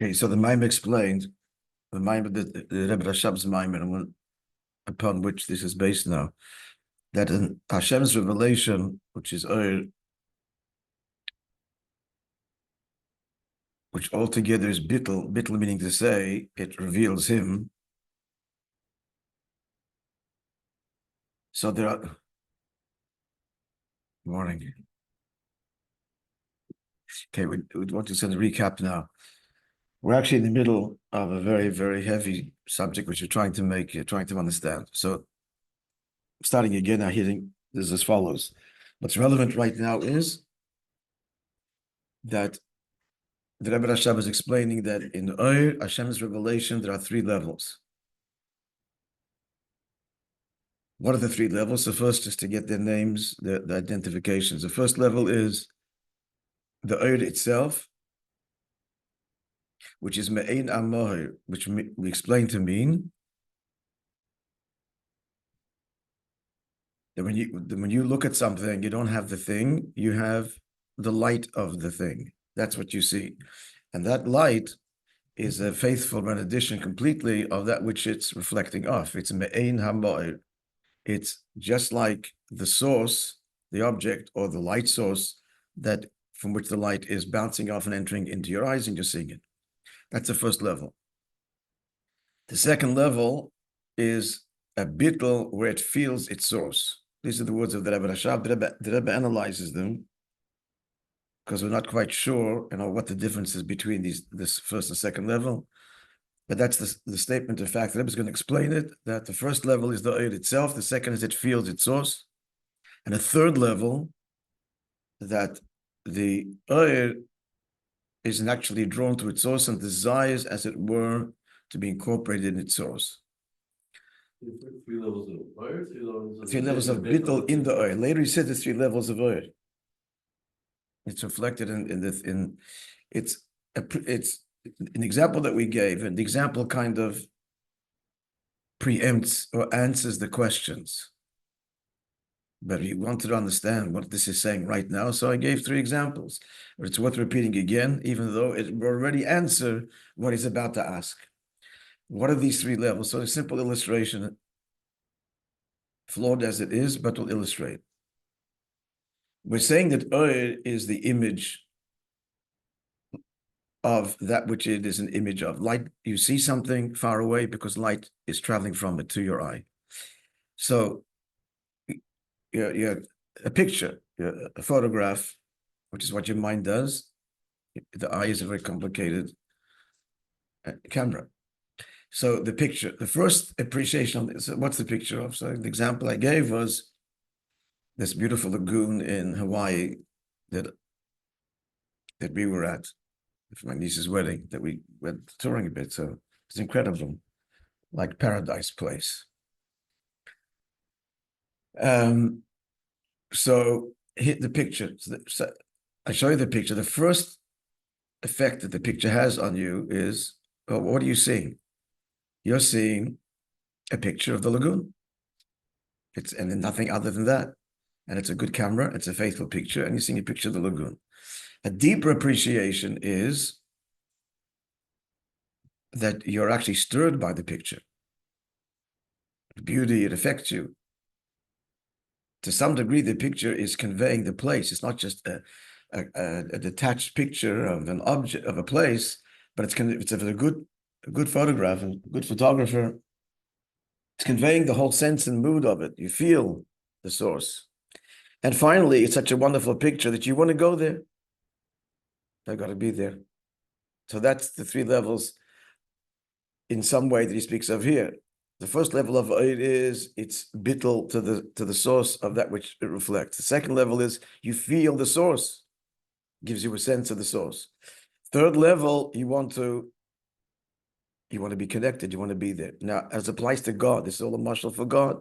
Okay, so the Maimon explained the Maimon, the Rebbe Rashab's Maimon, upon which this is based now, that in Hashem's revelation, which is which altogether is bittul, bittul meaning to say it reveals him. So there are. Morning. Okay, we want to send a recap now. We're actually in the middle of a very, very heavy subject, which you're trying to understand. So, starting again now, hearing this as follows. What's relevant right now is that the Rebbe Rashab is explaining that in Hashem's revelation, there are three levels. What are the three levels? So first, just to get their names, the identifications. The first level is the itself, which is me'ein amoher, which we explain to mean that when you look at something, you don't have the thing, you have the light of the thing. That's what you see. And that light is a faithful rendition completely of that which it's reflecting off. It's me'ein hamoher. It's just like the source, the object, or the light source that from which the light is bouncing off and entering into your eyes, and you're seeing it. That's the first level. The second level is a bittul where it feels its source. These are the words of the Rebbe Rashab. The Rebbe analyzes them because we're not quite sure, what the difference is between this first and second level. But that's the statement of fact. The Rebbe is going to explain it, that the first level is the oil itself, the second is it feels its source, and a third level, that the oil is actually drawn to its source and desires, as it were, to be incorporated in its source. Three levels of oil, three levels of bittul in the oil. Later he said there's three levels of oil. It's reflected it's an example that we gave, and the example kind of preempts or answers the questions. But he wanted to understand what this is saying right now, so I gave three examples. But it's worth repeating again, even though it will already answer what he's about to ask. What are these three levels? So a simple illustration, flawed as it is, but will illustrate. We're saying that oil is the image of that which it is an image of. Light, you see something far away because light is traveling from it to your eye. So you're a picture, a photograph, which is what your mind does. The eye is a very complicated camera. So the picture, the first appreciation of this, what's the picture of? So the example I gave was this beautiful lagoon in Hawaii that we were at for my niece's wedding, that we went touring a bit. So it's incredible, like paradise place. So hit the picture. So I show you the picture. The first effect that the picture has on you is, well, what are you seeing? You're seeing a picture of the lagoon. And then nothing other than that. And it's a good camera, it's a faithful picture, and you're seeing a picture of the lagoon. A deeper appreciation is that you're actually stirred by the picture. The beauty, it affects you. To some degree, the picture is conveying the place. It's not just a detached picture of an object, of a place, but it's a good photograph and good photographer. It's conveying the whole sense and mood of it. You feel the source. And finally, it's such a wonderful picture that you want to go there. I got to be there. So that's the three levels in some way that he speaks of here. The first level of it is it's bittul to the source of that which it reflects. The second level is you feel the source, gives you a sense of the source. Third level, you want to be connected, you want to be there. Now, as applies to God, this is all a mashal for God.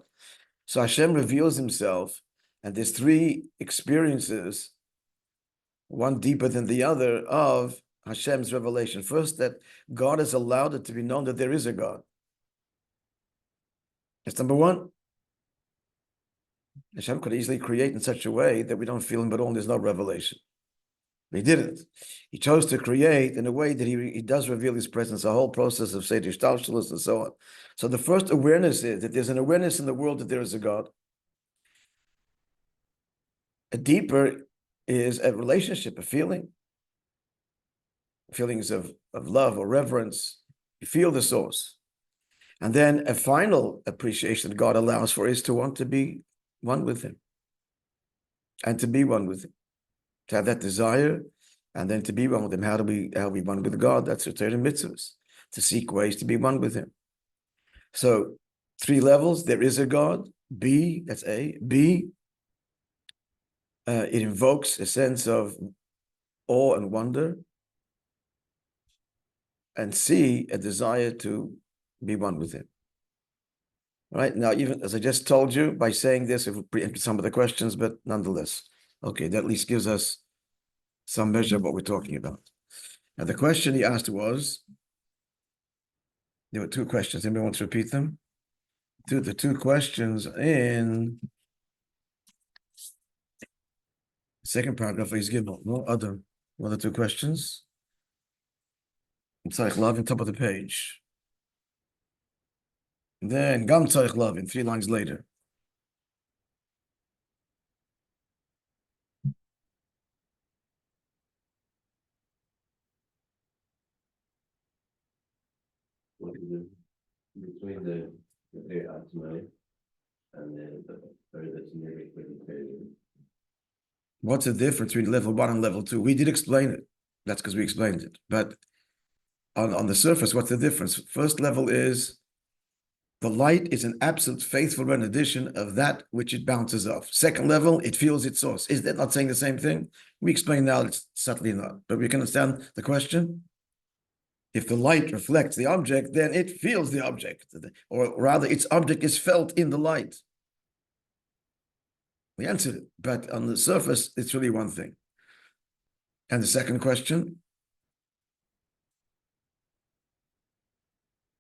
So Hashem reveals himself, and there's three experiences, one deeper than the other, of Hashem's revelation. First, that God has allowed it to be known that there is a God. That's number one. Hashem could easily create in such a way that we don't feel him at all, and there's no revelation. He didn't. He chose to create in a way that he does reveal his presence, a whole process of Seder Shtalshalos and so on. So the first awareness is that there's an awareness in the world that there is a God. A deeper is a relationship, a feeling. Feelings of love or reverence. You feel the source. And then a final appreciation that God allows for is to want to be one with him. And to be one with him. To have that desire, and then to be one with him. How do we one with God? That's the Torah mitzvahs. To seek ways to be one with him. So 3 levels. There is a God. B, that's A. B, it invokes a sense of awe and wonder. And C, a desire to be one with him. Right now, even as I just told you, by saying this, it would preempt some of the questions, but nonetheless, okay, that at least gives us some measure of what we're talking about. Now, the question he asked was, there were 2 questions. Anybody want to repeat them? The 2 questions in the second paragraph is given. No other. What are the 2 questions? Tzarich Love on top of the page. And then Gam Tzarich Love in 3 lines later. What is it between the Atmo and the that's nearly 20. What's the difference between level 1 and level 2? We did explain it. That's because we explained it. But on the surface, what's the difference? First level is the light is an absolute faithful rendition of that which it bounces off. Second level, it feels its source. Is that not saying the same thing? We explain now it's subtly not. But we can understand the question. If the light reflects the object, then it feels the object. Or rather, its object is felt in the light. We answered it. But on the surface, it's really one thing. And the second question?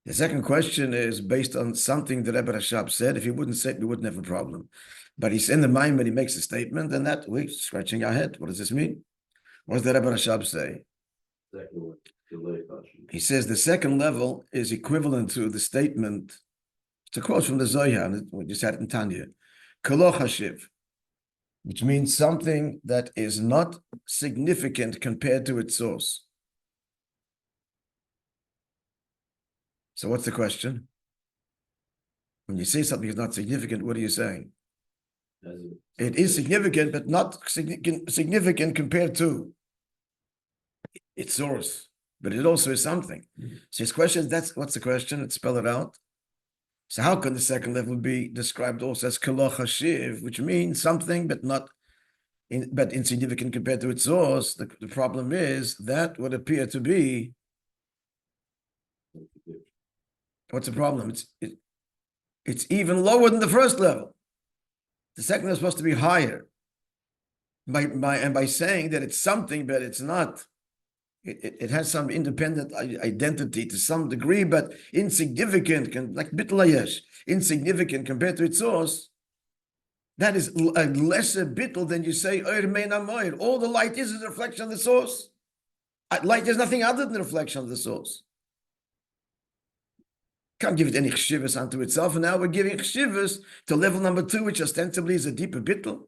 The second question is based on something that Rebbe Rashab said. If he wouldn't say it, we wouldn't have a problem. But he's in the mind when he makes a statement, and that we're scratching our head. What does this mean? What does the Rebbe Rashab say? He says the second level is equivalent to the statement, it's a quote from the Zohar, and we just had it in Tanya, Lachoshech, which means something that is not significant compared to its source. So what's the question? When you say something is not significant, what are you saying? It is significant, but not significant compared to its source. But it also is something. So his question, what's the question? Let's spell it out. So how can the second level be described also as Lachoshech, which means something, but but insignificant compared to its source? The problem is that would appear to be. What's the problem? It's even lower than the first level. The second is supposed to be higher. By saying that it's something, but it's not. It has some independent identity to some degree, but insignificant, like bittul insignificant compared to its source. That is a lesser bittul than you say, all the light is a reflection of the source. Light is nothing other than a reflection of the source. Can't give it any chshivas unto itself, and now we're giving chshivas to level number 2, which ostensibly is a deeper bittul.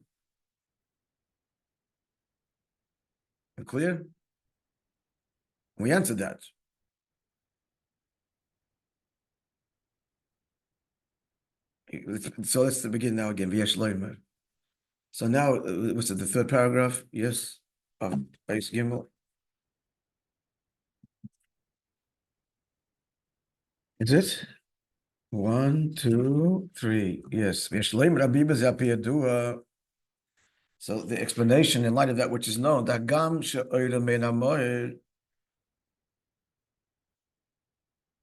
Clear? We answered that. So let's begin now again. So now, what's it, the 3rd paragraph? Yes, of Base Gimel. Is it? 1, 2, 3. Yes. So the explanation in light of that which is known, that gam she'oira mein hamoed.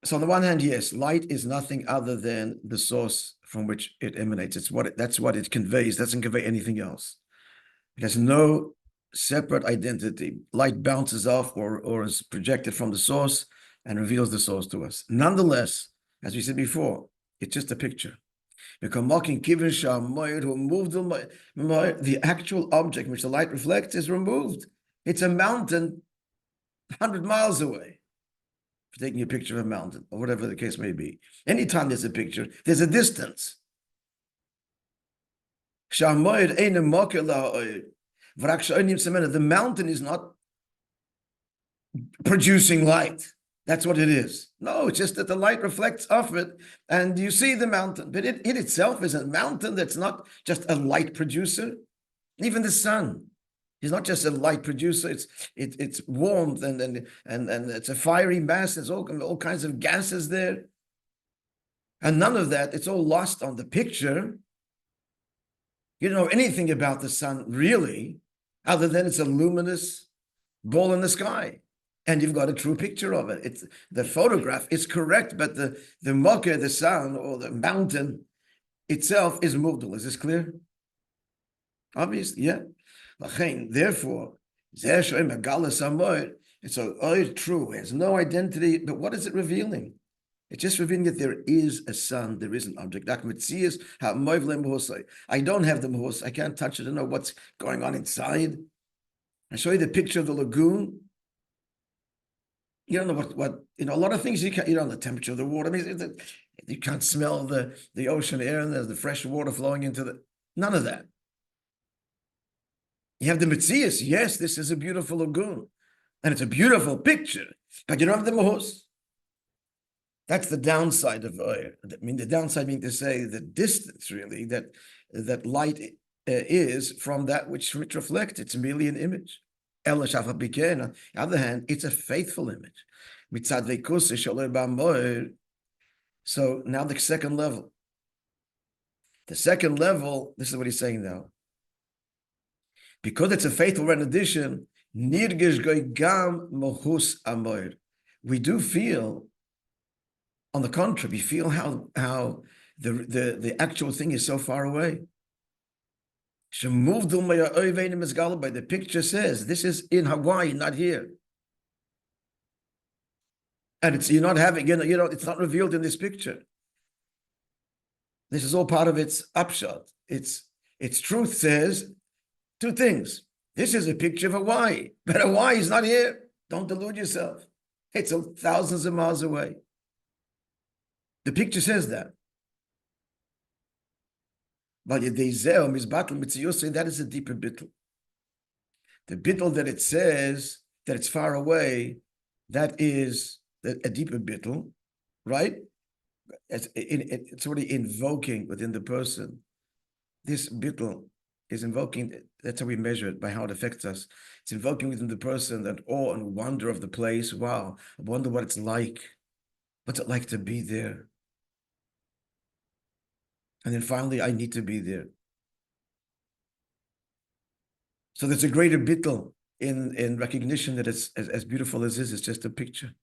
So on the one hand, yes, light is nothing other than the source from which it emanates. That's what it conveys. It doesn't convey anything else. It has no separate identity. Light bounces off or is projected from the source and reveals the source to us. Nonetheless, as we said before, it's just a picture. The actual object which the light reflects is removed. It's a mountain 100 miles away. For taking a picture of a mountain, or whatever the case may be. Anytime there's a picture, there's a distance. The mountain is not producing light. That's what it is. No, it's just that the light reflects off it and you see the mountain. But it itself is a mountain that's not just a light producer. Even the sun is not just a light producer. It's warmth and it's a fiery mass. There's all kinds of gases there. And none of that, it's all lost on the picture. You don't know anything about the sun really, other than it's a luminous ball in the sky. And you've got a true picture of it. It's the photograph is correct, but the mocker, the sun, or the mountain itself is movable. Is this clear? Obviously, yeah. Therefore, it's so true. It has no identity, but what is it revealing? It's just revealing that there is a sun, there is an object. I don't have the mahus. I can't touch it. I don't know what's going on inside. I show you the picture of the lagoon. You don't know what a lot of things you don't know the temperature of the water. I mean, you can't smell the ocean air and there's the fresh water flowing into none of that. You have the Metzias. Yes, this is a beautiful lagoon. And it's a beautiful picture, but you don't have the mahus. That's the downside of oil. I mean, the downside means to say the distance, really, that light is from that which reflects. It's merely an image. On the other hand, it's a faithful image. So now the second level. The second level, this is what he's saying now. Because it's a faithful rendition, we do feel, on the contrary, we feel how the actual thing is so far away. By the picture says, this is in Hawaii, not here. And you're not having, it's not revealed in this picture. This is all part of its upshot. Its truth says two things. This is a picture of Hawaii, but Hawaii is not here. Don't delude yourself. It's thousands of miles away. The picture says that. But that is a deeper bittul. The bittul that it says that it's far away, that is a deeper bittul, right? It's already invoking within the person. This bittul is invoking, that's how we measure it, by how it affects us. It's invoking within the person that awe and wonder of the place. Wow, I wonder what it's like. What's it like to be there? And then finally, I need to be there. So there's a greater bittul in recognition that it's as beautiful as this, it's just a picture.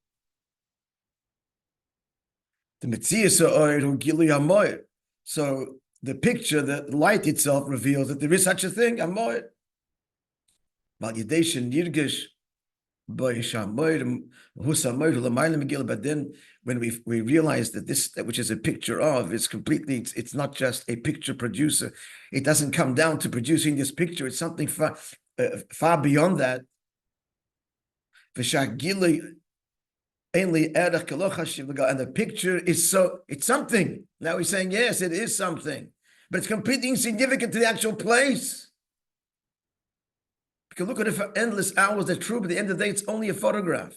The Metzias or Gili Amoy. So the picture, the light itself reveals that there is such a thing, Amoy. But then when we realize that this, which is a picture of, is completely, it's not just a picture producer. It doesn't come down to producing this picture. It's something far beyond that. And the picture is it's something. Now he's saying, yes, it is something, but it's completely insignificant to the actual place. You can look at it for endless hours, that's true, but at the end of the day, it's only a photograph.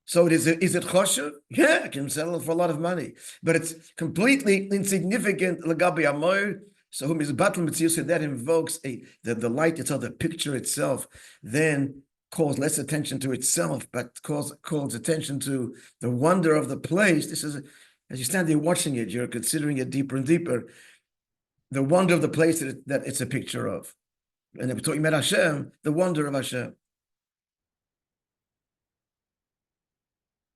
So is it choshev? Yeah, it can sell it for a lot of money, but it's completely insignificant. So whom is battle mitzvah, that invokes the light itself, the picture itself, then calls less attention to itself, but calls attention to the wonder of the place. This is, as you stand there watching it, you're considering it deeper and deeper, the wonder of the place that it's a picture of. And if we're talking about Hashem, the wonder of Hashem.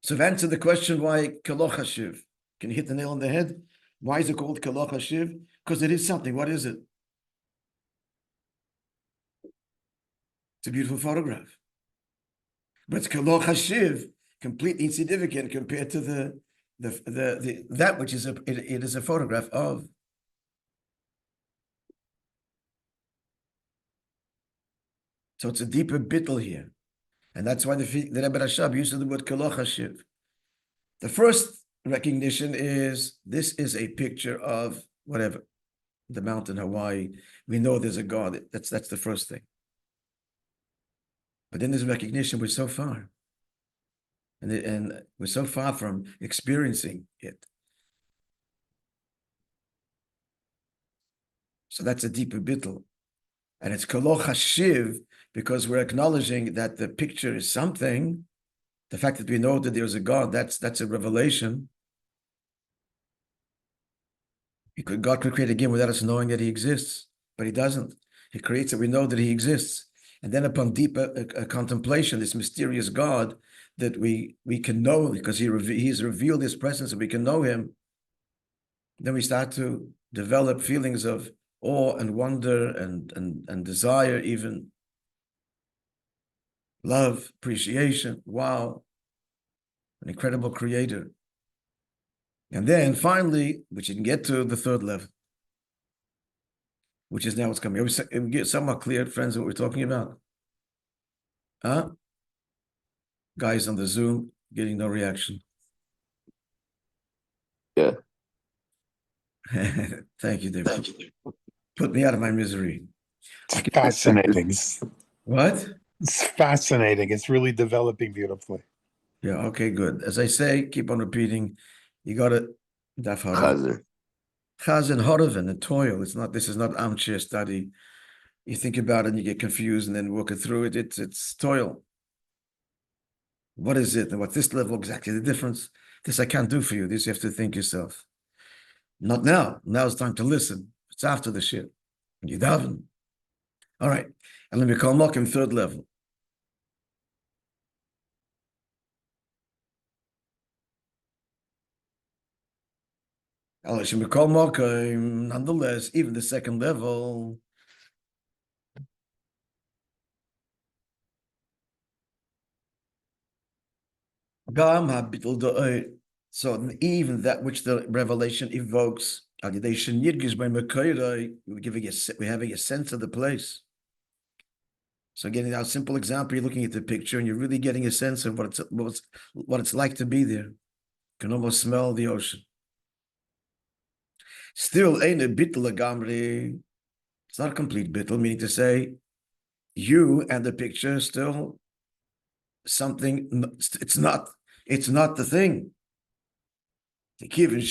So to answer the question why Lachoshech, can you hit the nail on the head? Why is it called Lachoshech? Because it is something. What is it? It's a beautiful photograph. But it's Lachoshech, completely insignificant compared to that which is it is a photograph of. So it's a deeper bittul here. And that's why the Rebbe Rashab used the word Lachoshech. The first recognition is this is a picture of whatever, the mountain Hawaii. We know there's a God. That's the first thing. But then there's recognition we're so far. And we're so far from experiencing it. So that's a deeper bittul. And it's Lachoshech because we're acknowledging that the picture is something. The fact that we know that there's a God, that's a revelation. God could create again without us knowing that he exists, but he doesn't. He creates it, we know that he exists. And then upon deeper contemplation, this mysterious God that we can know because he's revealed his presence and we can know him, then we start to develop feelings of awe and wonder and desire, even love, appreciation. Wow, an incredible creator. And then finally, which you can get to the third level, which is now what's coming. We get somewhat clear, friends, what we're talking about. Huh? Guys on the Zoom getting no reaction. Yeah. Thank you, David. Put me out of my misery. It's fascinating. What? It's fascinating. It's really developing beautifully. Yeah, okay, good. As I say, keep on repeating. You got it. Daf Chazer. Chazen Horoven and toil. This is not armchair study. You think about it and you get confused and then work it through it. It's toil. What is it? And what's this level exactly the difference? This I can't do for you. This you have to think yourself. Not now. Now it's time to listen. It's after the shit. You daven. All right. And let me call Mokim third level. Nonetheless, even the second level, so even that which the revelation evokes, we're having a sense of the place. So getting our simple example, you're looking at the picture and you're really getting a sense of what it's like to be there. You can almost smell the ocean. Still, ain't a bittul gamri. It's not a complete bittul, meaning to say, you and the picture still something. It's not the thing. Because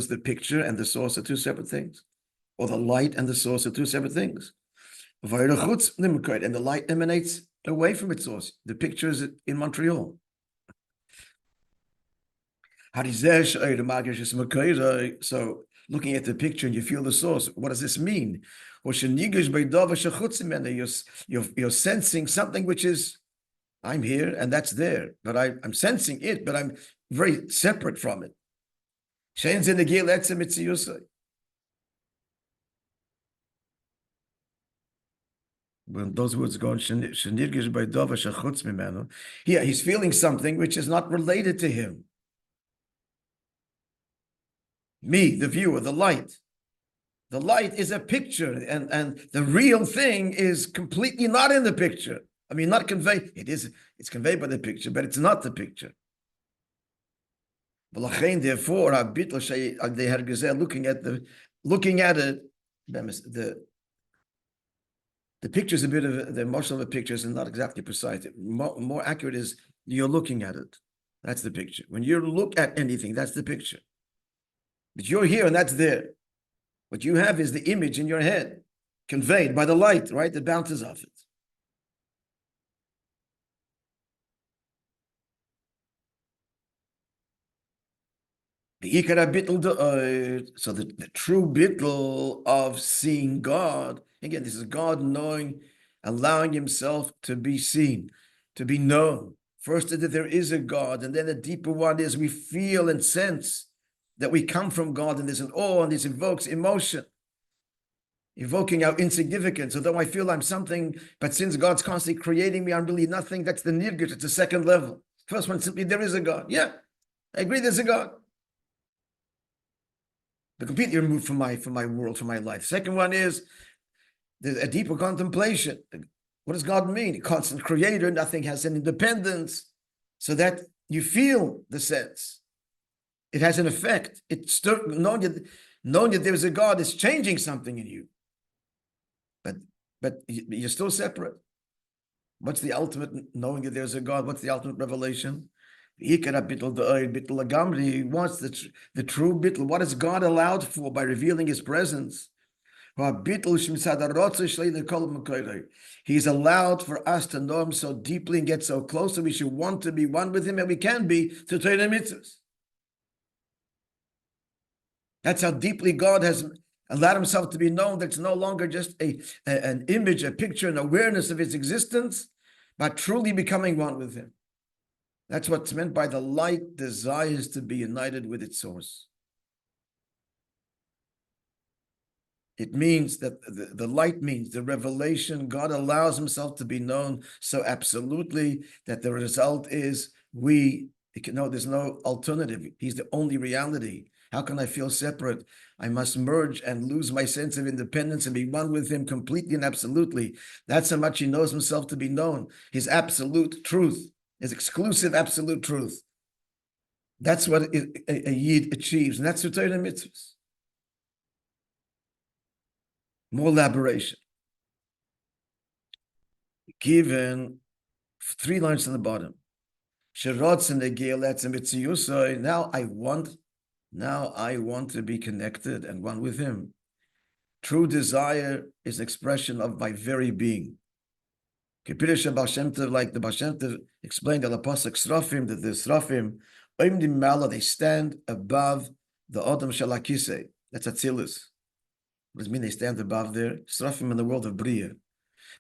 the picture and the source are two separate things, or the light and the source are two separate things. And the light emanates away from its source. The picture is in Montreal. So looking at the picture and you feel the source, what does this mean? You're sensing something which is, I'm here and that's there, but I'm sensing it, but I'm very separate from it. When those words go on, yeah, he's feeling something which is not related to him. Me, the viewer, the light. The light is a picture, and the real thing is completely not in the picture. I mean, not conveyed. It's conveyed by the picture, but it's not the picture. Therefore, looking at it, the picture is a bit of the emotion of the picture is not exactly precise. More accurate is you're looking at it. That's the picture. When you look at anything, that's the picture. But you're here and that's there. What you have is the image in your head, conveyed by the light, right? That bounces off it. So the true bittul of seeing God, again, this is God knowing, allowing himself to be seen, to be known. First, that there is a God, and then the deeper one is we feel and sense that we come from God, and there's an awe, and this invokes emotion, evoking our insignificance. Although I feel I'm something, but since God's constantly creating me, I'm really nothing. That's the nirgush. It's the second level. First one, simply there is a God. Yeah, I agree there's a God. But completely removed from my world, from my life. Second one is There's a deeper contemplation. What does God mean? A constant creator, nothing has an independence, so that you feel the sense. It has an effect. It's knowing that there's a God is changing something in you. But you're still separate. What's the ultimate knowing that there's a God? What's the ultimate revelation? He wants the true bittul. What is God allowed for by revealing his presence? He's allowed for us to know him so deeply and get so close that we should want to be one with him, and we can be through Torah mitzvahs. That's how deeply God has allowed himself to be known, that it's no longer just an image, a picture, an awareness of his existence, but truly becoming one with him. That's what's meant by the light desires to be united with its source. It means that the light means the revelation. God allows himself to be known so absolutely that the result is there's no alternative. He's the only reality. How can I feel separate? I must merge and lose my sense of independence and be one with him completely and absolutely. That's how much he knows himself to be known. His absolute truth, his exclusive absolute truth. That's what a Yid achieves, and that's the Torah mitzvahs. More elaboration. Given 3 lines on the bottom. Now I want to be connected and one with him. True desire is expression of my very being. Like the Baal Shem Tov explained, the pasuk Srafim, that the Srafim, they stand above the Adam Shalakise. That's Atzilus. What does it mean they stand above there? Srafim in the world of Bria.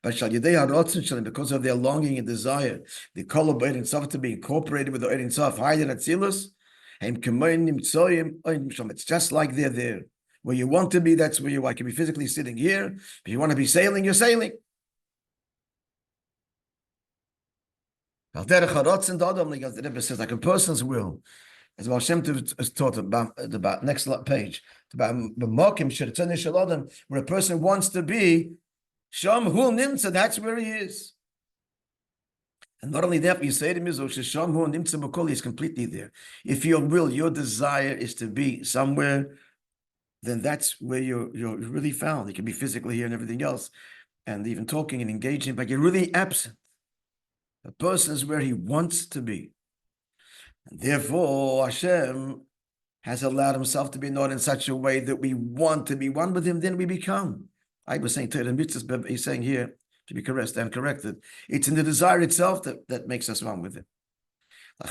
But because of their longing and desire, the call of Ein Sof to be incorporated with the Ein Sof, higher Atzilus, it's just like they're there. Where you want to be, that's where you are. You can be physically sitting here. If you want to be sailing, you're sailing. The Rebbe says, like a person's will, as Baal Shem Tov is taught about next page, about where a person wants to be, Sham Hul Nimtza, that's where he is. And not only that, but you say to him, Sham Hul Nimtza B'Kol, he's completely there. If your will, your desire is to be somewhere, then that's where you're really found. You can be physically here and everything else, and even talking and engaging, but you're really absent. A person is where he wants to be. And therefore, Hashem has allowed himself to be known in such a way that we want to be one with him, then we become. I was saying Torah mitzvahs, but he's saying here, to be corrected, it's in the desire itself that makes us one with him. The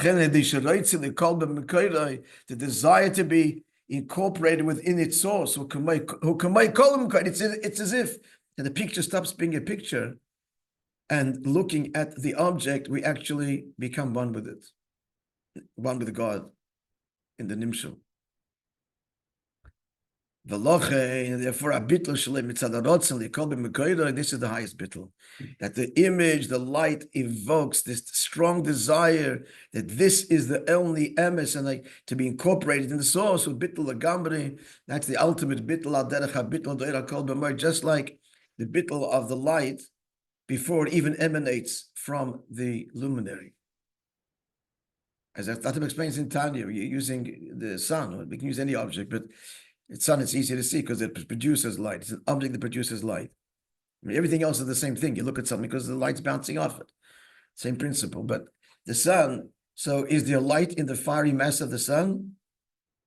desire to be incorporated within its source, it's as if the picture stops being a picture, and looking at the object, we actually become one with it, one with God in the Nimshul. Therefore, this is the highest bittul. That the image, the light evokes this strong desire that this is the only emes, and like to be incorporated in the source with bittul agambri. That's the ultimate bittul al derech habittul doira kol b'moed, just like the bittul of the light before it even emanates from the luminary. As Tatum explains in Tanya, you're using the sun. We can use any object, but the sun, it's easier to see because it produces light. It's an object that produces light. I mean, everything else is the same thing. You look at something because the light's bouncing off it. Same principle. But the sun, so is there light in the fiery mass of the sun?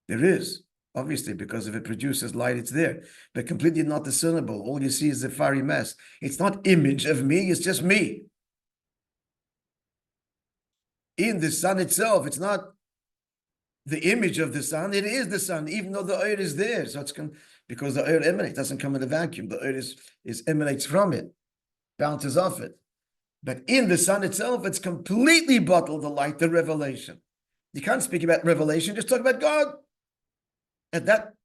There is, obviously, because if it produces light, it's there. But completely not discernible. All you see is the fiery mass. It's not image of me, it's just me. In the sun itself, it's not the image of the sun, it is the sun, even though the earth is there. So it's because the earth emanates, doesn't come in a vacuum. The earth emanates from it, bounces off it. But in the sun itself, it's completely bottled the light, the revelation. You can't speak about revelation, just talk about God. At that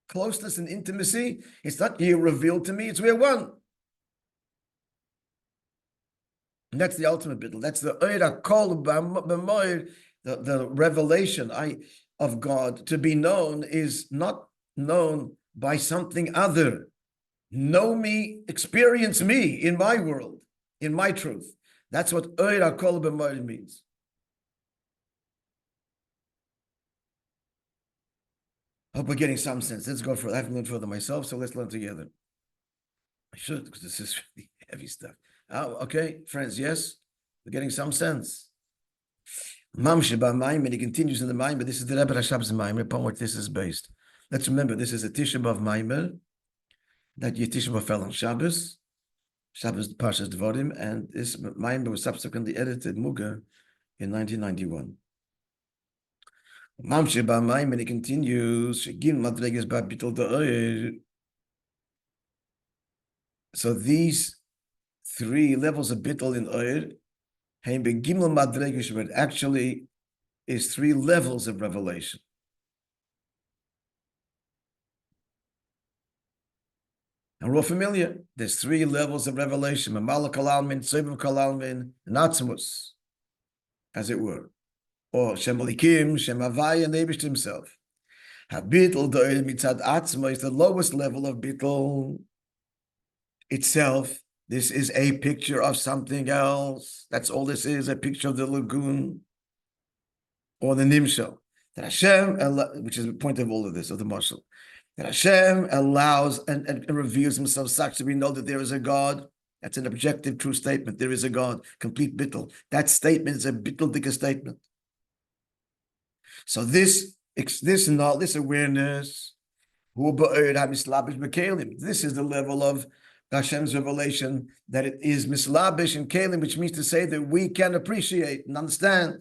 closeness and intimacy, it's not you revealed to me, it's we're one. And that's the ultimate bittul. That's the Eira Kol B'Moed. The revelation of God to be known is not known by something other Know me, experience me in my world, in my truth. That's what Oir HaKol B'Moed means. Hope we're getting some sense. Let's go further. I haven't learned further myself, so let's learn together. I should, because this is really heavy stuff. Okay, friends, yes? We're getting some sense. Mamshe B'Mayim, and he continues in the Mayim, but this is the Rebbe Rashab's Mayim, upon which this is based. Let's remember, this is a Tisha B'Av Mayim, that Tisha B'Av fell on Shabbos Parshas Dvorim, and this Mayim was subsequently edited, Muga, in 1991. Mamshe B'Mayim, and he continues, Shegin Madreges B'Bitul Da'oyer. So these three levels of Bittul in Oyer, Hein Begimel Madreges, but actually is three levels of revelation. And we're all familiar. There's three levels of revelation: Mamala Kalalmin, Sevav Kalalmin, and Atzmus, as it were. Or Shem Elikim, Shem Havai, and Eibush himself. Habitl Do'el Mitzad Atzma is the lowest level of Bitl itself. This is a picture of something else. That's all this is, a picture of the lagoon or the Nimshal. That Hashem, which is the point of all of this, of the Mashal, that Hashem allows and reveals himself such that we know that there is a God. That's an objective, true statement. There is a God, complete bittul. That statement is a bittul-dika statement. So this awareness, this is the level of Hashem's revelation, that it is mislabish and kalim, which means to say that we can appreciate and understand.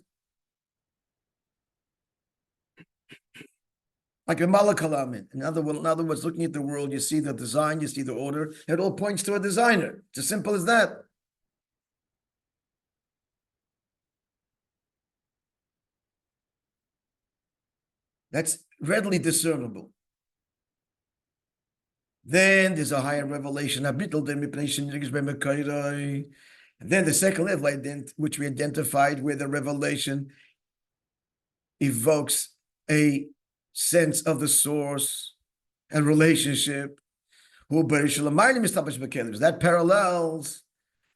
Like a malakalamin. In other words, looking at the world, you see the design, you see the order. It all points to a designer. It's as simple as that. That's readily discernible. Then there's a higher revelation. And then the second level, which we identified, where the revelation evokes a sense of the source and relationship. That parallels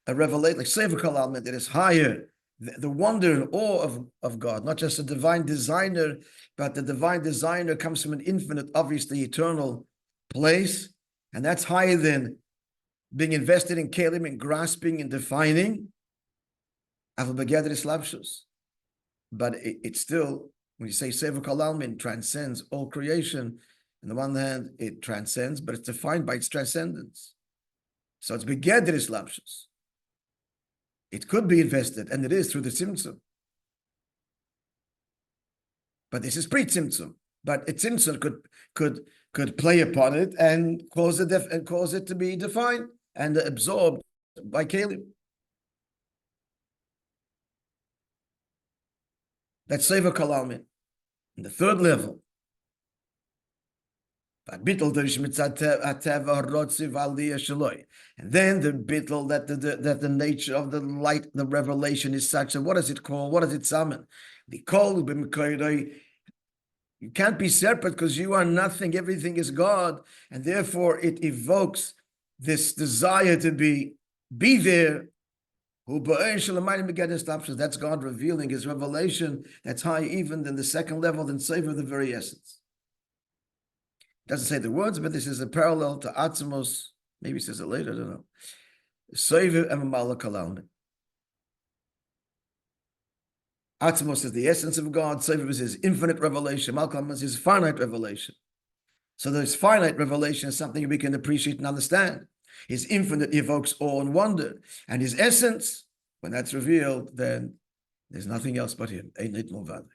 a revelation, like Sefer Kalalman, that is higher, the wonder and awe of God, not just a divine designer, but the divine designer comes from an infinite, obviously eternal place, and that's higher than being invested in kelim and grasping and defining. But it's still, when you say Sefer Kalalman transcends all creation, on the one hand, it transcends, but it's defined by its transcendence. So it's begeder slapshus. It could be invested, and it is through the tzimtzum. But this is pre-tzimtzum. But a tzimtzum could play upon it and cause it to be defined and absorbed by kelim. That's Sefer Kalalman. And the third level, and then the bittul, that the nature of the light, the revelation is such. And what does it call? What does it summon? You can't be separate because you are nothing. Everything is God, and therefore it evokes this desire to be there. That's God revealing his revelation. That's higher even than the second level, than Sefer, the very essence. Doesn't say the words, but this is a parallel to Atzmos. Maybe he says it later, I don't know. Sefer and Mamala Kalalman. Atzmos is the essence of God. Sefer is his infinite revelation. Malkalam is his finite revelation. So this finite revelation is something we can appreciate and understand. His infinite evokes awe and wonder. And his essence, when that's revealed, then there's nothing else but him. Ein nit milvado.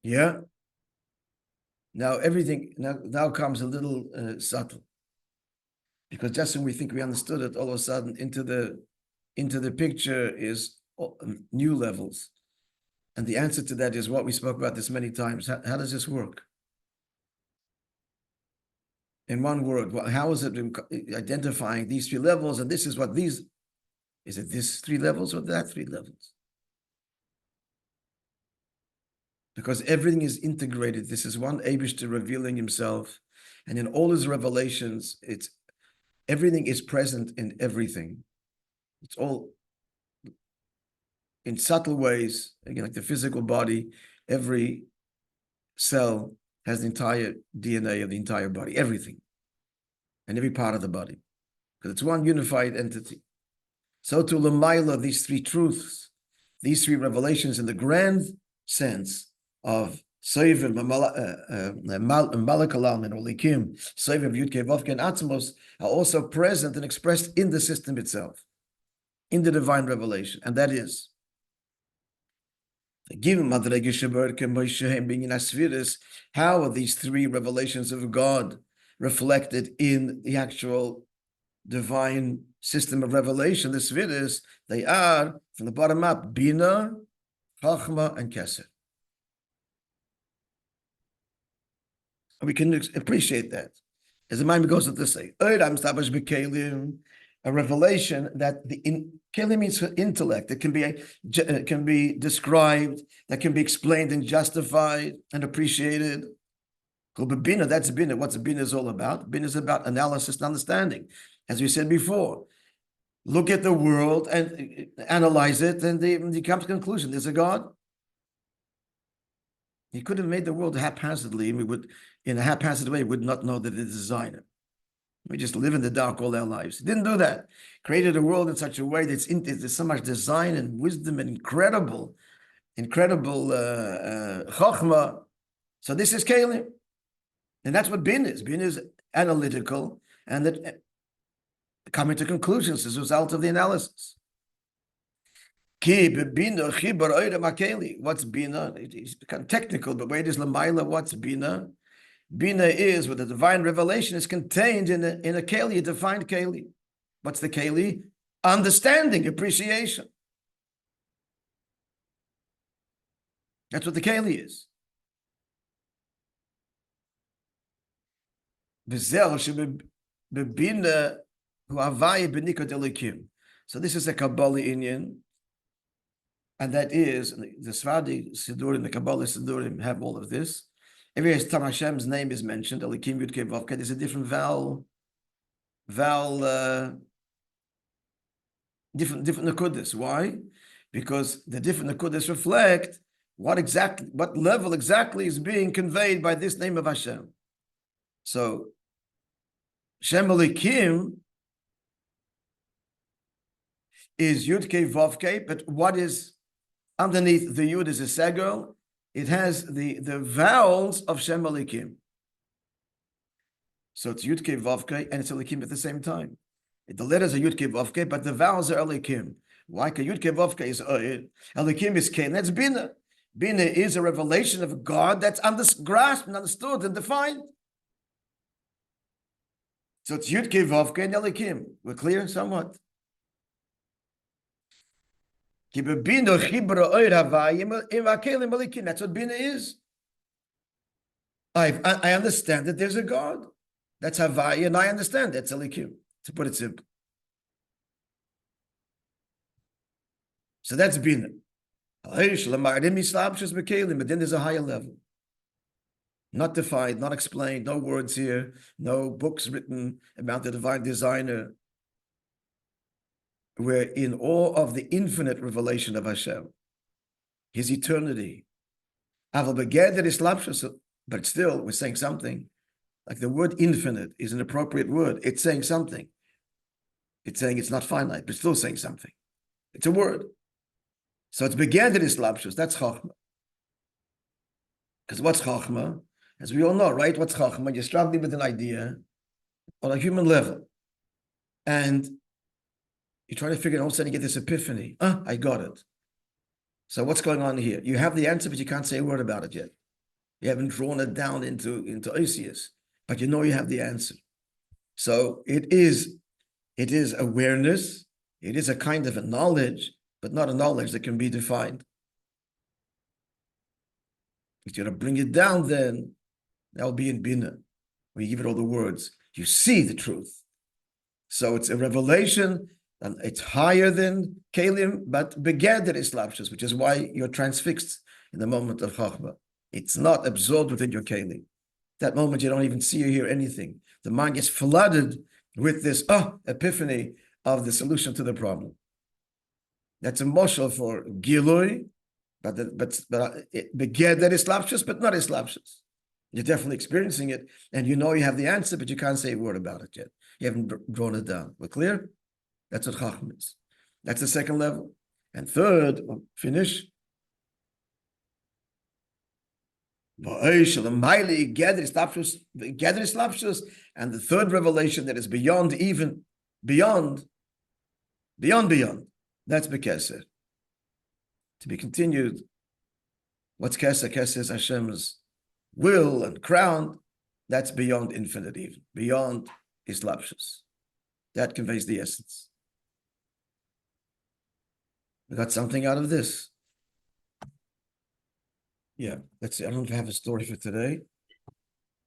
Yeah. Now everything now comes a little subtle, because just when we think we understood it, all of a sudden into the picture is new levels, and the answer to that is what we spoke about this many times. How does this work? In one word, how is it identifying these three levels? And this is what these is. It this three levels or that three levels? because everything is integrated. This is one Eibishter revealing himself, and in all his revelations, everything is present in everything. It's all in subtle ways, again, like the physical body, every cell has the entire DNA of the entire body, everything, and every part of the body, because it's one unified entity. So to Lamaila, these three truths, these three revelations in the grand sense of Sovev, Malakalam, and Olikim, Sovev, Yudke, Vovke, and Atzmos are also present and expressed in the system itself, in the divine revelation, and that is how are these three revelations of God reflected in the actual divine system of revelation, the Svidus? They are, from the bottom up, Bina, Chachma, and Keser. And we can appreciate that. As the mind goes on to say, a revelation that Kelim means intellect. It can be described, that can be explained and justified and appreciated. Bina, that's Bina. What's Bina is all about? Bina is about analysis and understanding. As we said before, look at the world and analyze it, and you come to the conclusion there's a God. He could have made the world haphazardly, and we would, in a haphazard way, would not know that it's a designer. We just live in the dark all our lives. He didn't do that. Created a world in such a way that there's so much design and wisdom and incredible chachma. So this is Kelim. And that's what Bin is. Bin is analytical and that coming to conclusions as a result of the analysis. What's Bina? It's become technical, but where it is Lamaila, what's Bina? Bina is where the divine revelation is contained in a keli, a defined keli. What's the keli? Understanding, appreciation. That's what the keli is. So this is a Kabbalah Inyan, and that is the Svadi Sidurim, the Kabbalah Sidurim have all of this. Every time Hashem's name is mentioned, Elikim Yud Kei Vav Kei, there's a different different Nakudas. Why? Because the different Nakudas reflect what level exactly is being conveyed by this name of Hashem. So Shem Elikim is Yud Kei Vav Kei, but what is underneath the Yud is a Segel. It has the vowels of Shem Elikim. So it's Yud Kei Vav Kei and it's Elikim at the same time. The letters are Yud Kei Vav Kei, but the vowels are Elikim. Why? Because Yud Kei Vav Kei is Elikim is Kei, and that's Bina. Bina is a revelation of God that's grasped and understood and defined. So it's Yud Kei Vav Kei and Elikim. We're clear somewhat? That's what Bina is. I understand that there's a God. That's Havaya, and I understand that's Elikim, to put it simple. So that's Bina. But then there's a higher level. Not defined, not explained, no words here, no books written about the divine designer. We're in awe of the infinite revelation of Hashem, His eternity. But still, we're saying something. Like the word infinite is an appropriate word. It's saying something. It's saying it's not finite, but still saying something. It's a word. So it's began that is lapshus. That's chachma. Because what's chachma? As we all know, right? What's chachma? You're struggling with an idea on a human level. And you try to figure out, all of a sudden you get this epiphany. I got it. So what's going on here? You have the answer, but you can't say a word about it yet. You haven't drawn it down into Oisius, but you know you have the answer. So it is awareness. It is a kind of a knowledge, but not a knowledge that can be defined. If you're going to bring it down, then that'll be in Bina. We give it all the words. You see the truth. So it's a revelation. And it's higher than Kelim, but began is lapshus, which is why you're transfixed in the moment of Chachma. It's not absorbed within your kelim. That moment you don't even see or hear anything. The mind gets flooded with this epiphany of the solution to the problem. That's a moshel for gilui, but begeder is lapshus, but not is lapshus. You're definitely experiencing it, and you know you have the answer, but you can't say a word about it yet. You haven't drawn it down. We're clear? That's what chacham is. That's the second level. And third, finish. And the third revelation that is beyond, that's Bekeser. To be continued. What's Keser? Keser is Hashem's will and crown. That's beyond infinite even. Beyond Islapshus. That conveys the essence. We got something out of this. Yeah, let's see. I don't have a story for today.